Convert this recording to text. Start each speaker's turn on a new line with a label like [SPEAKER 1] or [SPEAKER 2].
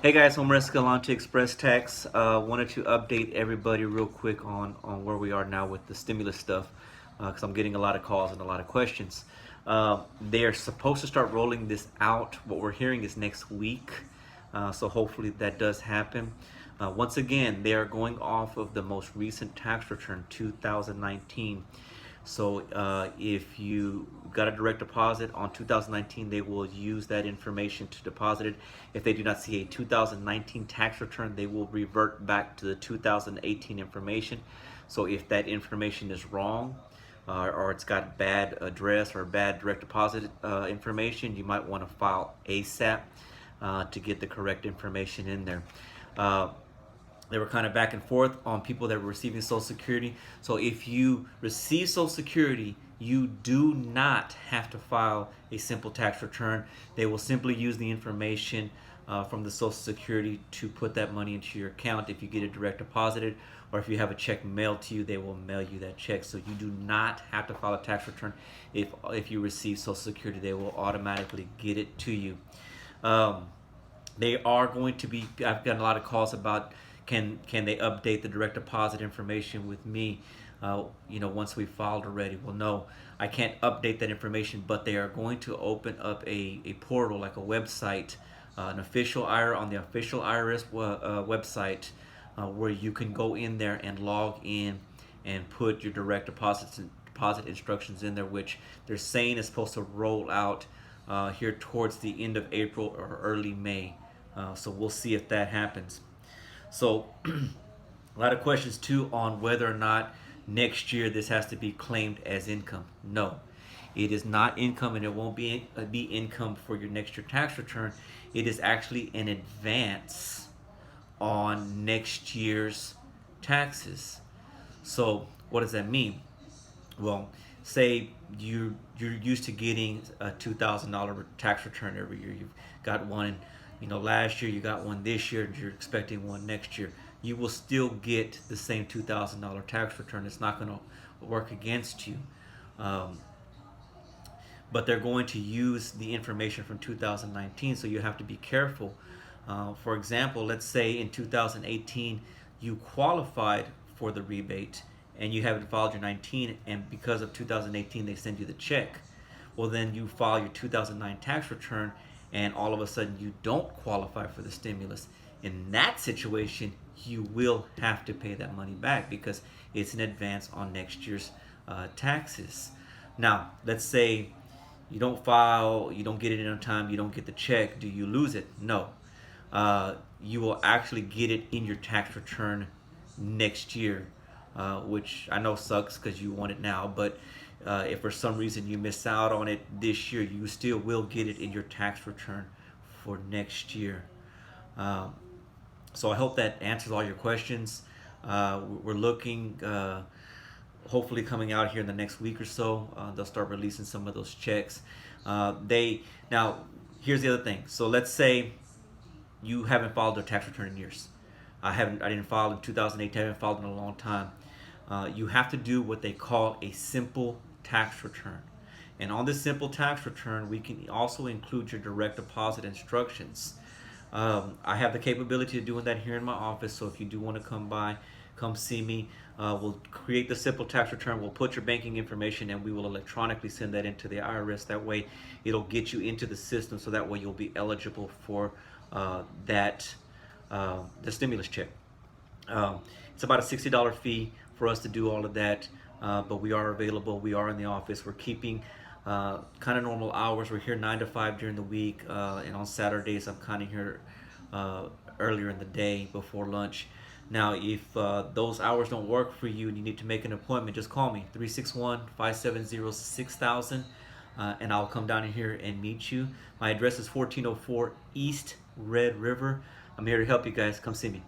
[SPEAKER 1] Hey guys, Homer Escalante Express Tax. Wanted to update everybody real quick on where we are now with the stimulus stuff because I'm getting a lot of calls and a lot of questions. They are supposed to start rolling this out. What we're hearing is next week, so hopefully that does happen. Once again, they are going off of the most recent tax return, 2019. So if you got a direct deposit on 2019, they will use that information to deposit it. If they do not see a 2019 tax return, they will revert back to the 2018 information. So if that information is wrong, or it's got bad address or bad direct deposit information, you might want to file ASAP to get the correct information in there. Uh, they were kind of back and forth on people that were receiving Social Security. So if you receive Social Security, you do not have to file a simple tax return. They will simply use the information from the Social Security to put that money into your account. If you get it direct deposited, or if you have a check mailed to you, they will mail you that check. So you do not have to file a tax return. If you receive Social Security, they will automatically get it to you. Um, they are going to be. I've gotten a lot of calls about can they update the direct deposit information with me. Once we filed already. Well, no, I can't update that information, but they are going to open up a portal, like a website, an official IRS on the official IRS website, where you can go in there and log in and put your direct deposit instructions in there, which they're saying is supposed to roll out here towards the end of April or early May. So we'll see if that happens. So a lot of questions too on whether or not next year this has to be claimed as income. No, it is not income, and it won't be income for your next year tax return. It is actually an advance on next year's taxes. So what does that mean? Well, say you're used to getting a $2,000 tax return every year. You've got one, last year you got one this year, and you're expecting one next year. You will still get the same $2,000 tax return. It's not going to work against you. Um, but they're going to use the information from 2019, so you have to be careful. For example, let's say in 2018 you qualified for the rebate and you haven't filed your 19, and because of 2018 they send you the check. Well, then you file your 2009 tax return and all of a sudden you don't qualify for the stimulus. In that situation, you will have to pay that money back because it's an advance on next year's taxes. Now, let's say you don't file, you don't get it in time, you don't get the check. Do you lose it? No. You will actually get it in your tax return next year, which I know sucks because you want it now. But if for some reason you miss out on it this year, you still will get it in your tax return for next year. Um, so I hope that answers all your questions. We're looking, hopefully coming out here in the next week or so. They'll start releasing some of those checks. They now here's the other thing. So let's say you haven't filed a tax return in years. I didn't file in 2008. I haven't filed in a long time. You have to do what they call a simple tax return. And on this simple tax return, we can also include your direct deposit instructions. I have the capability of doing that here in my office. So if you do want to come by, come see me. We'll create the simple tax return. We'll put your banking information, and we will electronically send that into the IRS. That way, it'll get you into the system. So that way, you'll be eligible for that the stimulus check. It's about a $60 fee for us to do all of that, but we are available. We are in the office. We're keeping kind of normal hours. We're here 9 to 5 during the week, and on Saturdays I'm kind of here earlier in the day before lunch. Now, if those hours don't work for you and you need to make an appointment, just call me 361-570-6000, and I'll come down here and meet you. My address is 1404 East Red River. I'm here to help you guys. Come see me.